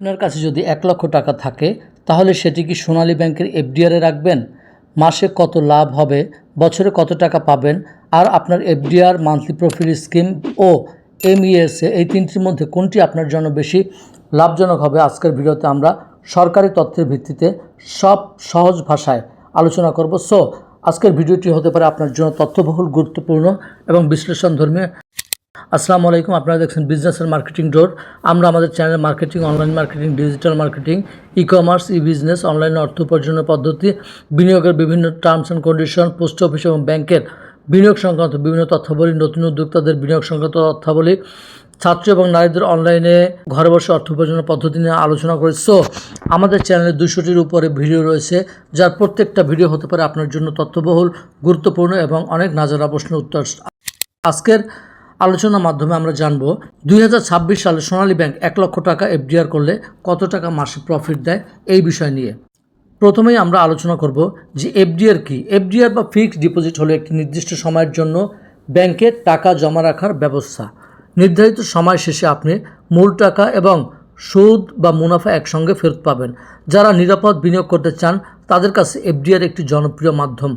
আপনার কাছে যদি ১,০০,০০০ টাকা থাকে তাহলে সেটি কি সোনালী ব্যাংকের এফডিআরে রাখবেন? মাসে কত লাভ হবে, বছরে কত টাকা পাবেন, আর আপনার এফডিআর, মান্থলি প্রফিট স্কিম ও এমইএসএ এই তিনটির মধ্যে কোনটি আপনার জন্য বেশি লাভজনক হবে? আজকের ভিডিওতে আমরা সরকারি তথ্যের ভিত্তিতে সব সহজ ভাষায় আলোচনা করব। সো আজকের ভিডিওটি হতে পারে আপনার জন্য তথ্যবহুল, গুরুত্বপূর্ণ এবং বিশ্লেষণধর্মী। আসসালামু আলাইকুম, আপনারা দেখছেন বিজনেস এন্ড মার্কেটিং ডোর। আমরা আমাদের চ্যানেলে marketing, online marketing, digital marketing, e commerce, e business, অনলাইনে অর্থ উপার্জনের পদ্ধতি, বিনিয়োগের বিভিন্ন terms and condition, post office এবং ব্যাংকের বিনিয়োগ সংক্রান্ত বিভিন্ন তথ্যাবলী, নতুন উদ্যোক্তাদের বিনিয়োগ সংক্রান্ত তথ্যাবলী, ছাত্র এবং নারীদের অনলাইনে ঘরে বসে অর্থ উপার্জনের পদ্ধতি নিয়ে আলোচনা করি। সো আমাদের চ্যানেলে 200টির উপরে ভিডিও রয়েছে, যার প্রত্যেকটা ভিডিও হতে পারে আপনার জন্য তথ্যবহুল, গুরুত্বপূর্ণ এবং অনেক নাজারা প্রশ্নের উত্তর। আজকের আলোচনার মাধ্যমে আমরা জানব 2026 সালে সোনালী ব্যাংক 1,00,000 টাকা এফডিআর করলে কত টাকা মাসে প্রফিট দেয়, এই বিষয় নিয়ে প্রথমেই আমরা আলোচনা করব যে এফডিআর কি। এফডিআর বা ফিক্সড ডিপোজিট হলো একটি নির্দিষ্ট সময়ের জন্য ব্যাংকে টাকা জমা রাখার ব্যবস্থা। নির্ধারিত সময় শেষে আপনি মূল টাকা এবং সুদ বা মুনাফা একসঙ্গে ফেরত পাবেন। যারা নিরাপদ বিনিয়োগ করতে চান তাদের কাছে এফডিআর একটি জনপ্রিয় মাধ্যম।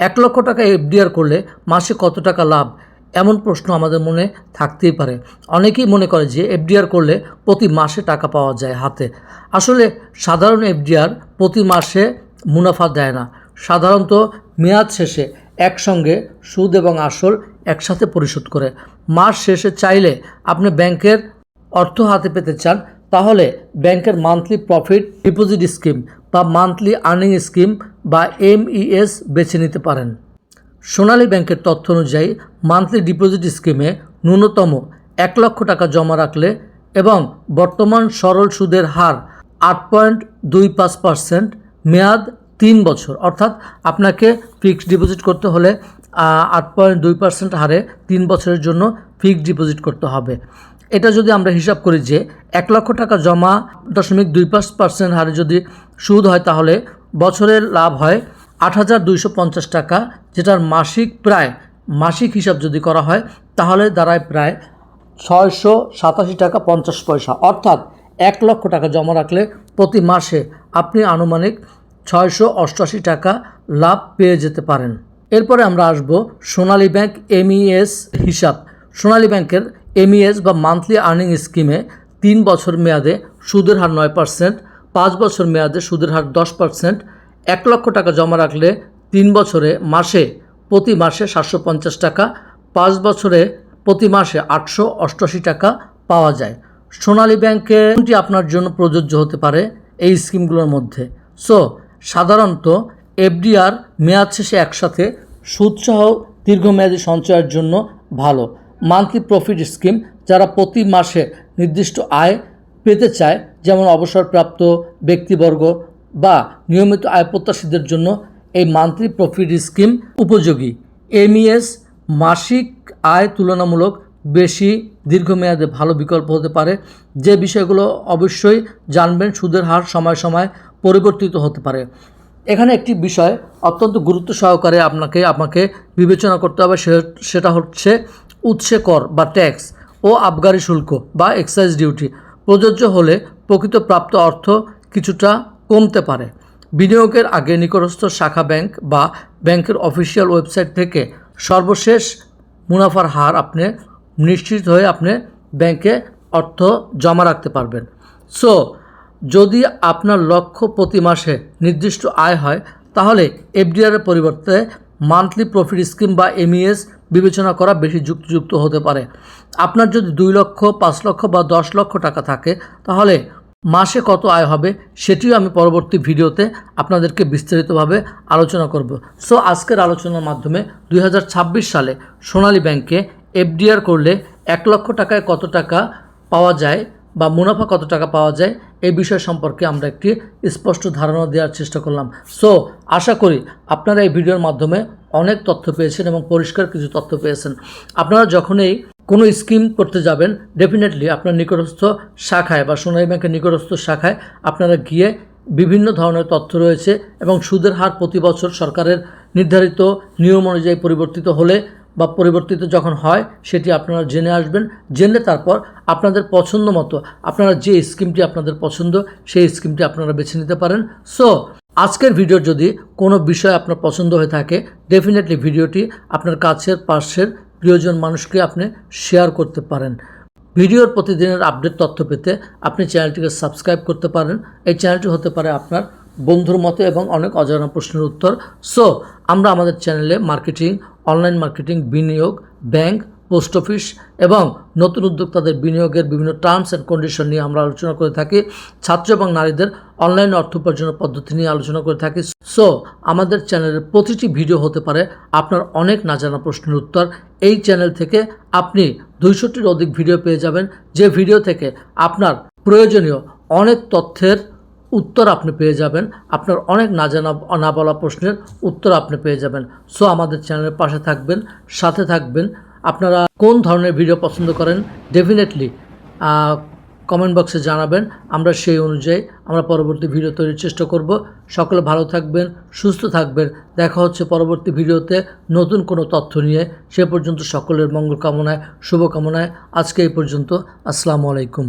1,00,000 টাকা এফডিআর করলে মাসে কত টাকা লাভ, এমন প্রশ্ন আমাদের মনে থাকতেই পারে। অনেকেই মনে করে যে এফডিআর করলে প্রতি মাসে টাকা পাওয়া যায় হাতে। আসলে সাধারণ এফডিআর প্রতি মাসে মুনাফা দেয় না। সাধারণত মেয়াদ শেষে একসঙ্গে সুদ এবং আসল একসাথে পরিশোধ করে। মাস শেষে চাইলে আপনি ব্যাংকের অর্থ হাতে পেতে চান তাহলে ব্যাংকের মান্থলি প্রফিট ডিপোজিট স্কিম বা মান্থলি আর্নিং স্কিম বা এমইএস বেছে নিতে পারেন। সোনালী ব্যাংকের তথ্য অনুযায়ী মান্থলি ডিপোজিট স্কিমে ন্যূনতম 1,00,000 টাকা জমা রাখলে এবং বর্তমান সরল সুদের হার 8.25%, মেয়াদ 3 বছর, অর্থাৎ আপনাকে ফিক্সড ডিপোজিট করতে হলে 8.2% হারে 3 বছরের জন্য ফিক্সড ডিপোজিট করতে হবে। এটা যদি আমরা হিসাব করি যে 1,00,000 টাকা জমা 0.25% হারে যদি সুদ হয় তাহলে বছরের লাভ হয় 8,250 টাকা, যেটার মাসিক হিসাব যদি করা হয় তাহলে দাঁড়ায় প্রায় 687 টাকা 50 পয়সা। অর্থাৎ 1,00,000 টাকা জমা রাখলে প্রতি মাসে আপনি আনুমানিক 688 টাকা লাভ পেয়ে যেতে পারেন। এরপরে আমরা আসব সোনালী ব্যাংক এমইএস হিসাব। সোনালী ব্যাংকের এমইএস বা মান্থলি আর্নিং স্কিমে 3 বছর মেয়াদে সুদের হার 9%, 5 বছর মেয়াদে সুদের হার 10%। 1,00,000 টাকা জমা রাখলে 3 বছরে প্রতি মাসে 750 টাকা, 5 বছরে প্রতি মাসে 888 টাকা পাওয়া যায়। সোনালী ব্যাংকে কোনটি আপনার জন্য প্রযোজ্য হতে পারে এই স্কিমগুলোর মধ্যে? সো সাধারণত এফডিআর মেয়াদ শেষে একসাথে সুদসহ দীর্ঘমেয়াদী সঞ্চয়ের জন্য ভালো। মান্থলি প্রফিট স্কিম যারা প্রতি মাসে নির্দিষ্ট আয় পেতে চায়, যেমন অবসরপ্রাপ্ত ব্যক্তিবর্গ বা নিয়মিত আয় প্রত্যাশীদের জন্য এই মান্থলি প্রফিট স্কিম উপযোগী। এমইএস মাসিক আয় তুলনামূলক বেশি, দীর্ঘমেয়াদে ভালো বিকল্প হতে পারে। যে বিষয়গুলো অবশ্যই জানবেন, সুদের হার সময় সময় পরিবর্তিত হতে পারে। এখানে একটি বিষয় অত্যন্ত গুরুত্ব সহকারে আমাকে বিবেচনা করতে হবে, সেটা হচ্ছে উৎসে কর বা ট্যাক্স ও আবগারি শুল্ক বা এক্সাইজ ডিউটি প্রযোজ্য হলে প্রকৃত প্রাপ্ত অর্থ কিছুটা কমতে পারে। বিনিয়োগের আগে নিকটস্থ শাখা ব্যাংক বা ব্যাংকের অফিসিয়াল ওয়েবসাইট থেকে সর্বশেষ মুনাফার হার আপনি নিশ্চিত হয়ে আপনি ব্যাংকে অর্থ জমা রাখতে পারবেন। সো যদি আপনার লক্ষ্য প্রতি মাসে নির্দিষ্ট আয় হয় তাহলে এফডিআরের পরিবর্তে মান্থলি প্রফিট স্কিম বা এমইএস বিবেচনা করা বেশি যুক্তিযুক্ত হতে পারে। আপনার যদি 2 লক্ষ, 5 লক্ষ বা 10 লক্ষ টাকা থাকে তাহলে মাসে কত আয় হবে সেটিও আমি পরবর্তী ভিডিওতে আপনাদেরকে বিস্তারিতভাবে আলোচনা করব। সো আজকের আলোচনার মাধ্যমে 2026 সালে সোনালী ব্যাংকে এফডিআর করলে 1,00,000 টাকায় কত টাকা পাওয়া যায় বা মুনাফা কত টাকা পাওয়া যায় এই বিষয় সম্পর্কে আমরা একটি স্পষ্ট ধারণা দেওয়ার চেষ্টা করলাম। সো আশা করি আপনারা এই ভিডিওর মাধ্যমে অনেক তথ্য পেয়েছেন এবং পরিষ্কার কিছু তথ্য পেয়েছেন। আপনারা যখনই কোনো স্কিম করতে যাবেন ডেফিনেটলি আপনার নিকটস্থ শাখায় বা সোনালী ব্যাংকের নিকটস্থ শাখায় আপনারা গিয়ে বিভিন্ন ধরনের তথ্য রয়েছে এবং সুদের হার প্রতি বছর সরকারের নির্ধারিত নিয়ম অনুযায়ী পরিবর্তিত হলে বা পরিবর্তিত যখন হয় সেটি আপনারা জেনে আসবেন, জেনে তারপর আপনাদের পছন্দ মতো আপনারা যে স্কিমটি আপনাদের পছন্দ সেই স্কিমটি আপনারা বেছে নিতে পারেন। সো আজকের ভিডিওর যদি কোনো বিষয় আপনার পছন্দ হয়ে থাকে, ডেফিনেটলি ভিডিওটি আপনার কাছের পাশের প্রিয়জন মানুষকে আপনি শেয়ার করতে পারেন। ভিডিওর প্রতিদিনের আপডেট তথ্য পেতে আপনি চ্যানেলটিকে সাবস্ক্রাইব করতে পারেন। এই চ্যানেলটি হতে পারে আপনার বন্ধুর মতো এবং অনেক অজানা প্রশ্নের উত্তর। সো আমরা আমাদের চ্যানেলে মার্কেটিং, অনলাইন মার্কেটিং, বিনিয়োগ, ব্যাংক, পোস্ট অফিস এবং নতুন উদ্যোক্তাদের বিনিয়োগের বিভিন্ন টার্মস অ্যান্ড কন্ডিশন নিয়ে আমরা আলোচনা করে থাকি। ছাত্র এবং নারীদের অনলাইন অর্থ উপার্জনের পদ্ধতি নিয়ে আলোচনা করে থাকি। সো আমাদের চ্যানেলের প্রতিটি ভিডিও হতে পারে আপনার অনেক না জানা প্রশ্নের উত্তর। এই চ্যানেল থেকে আপনি 200টির অধিক ভিডিও পেয়ে যাবেন, যে ভিডিও থেকে আপনার প্রয়োজনীয় অনেক তথ্যের উত্তর আপনি পেয়ে যাবেন, আপনার অনেক না বলা প্রশ্নের উত্তর আপনি পেয়ে যাবেন। সো আমাদের চ্যানেলের পাশে থাকবেন, সাথে থাকবেন। আপনারা কোন ধরনের ভিডিও পছন্দ করেন ডেফিনেটলি কমেন্ট বক্সে জানাবেন, আমরা সেই অনুযায়ী আমরা পরবর্তী ভিডিও তৈরির চেষ্টা করব। সকলে ভালো থাকবেন, সুস্থ থাকবেন। দেখা হচ্ছে পরবর্তী ভিডিওতে নতুন কোনো তথ্য নিয়ে। সে পর্যন্ত সকলের মঙ্গল কামনায়, শুভকামনায় আজকে এই পর্যন্ত। আসসালামু আলাইকুম।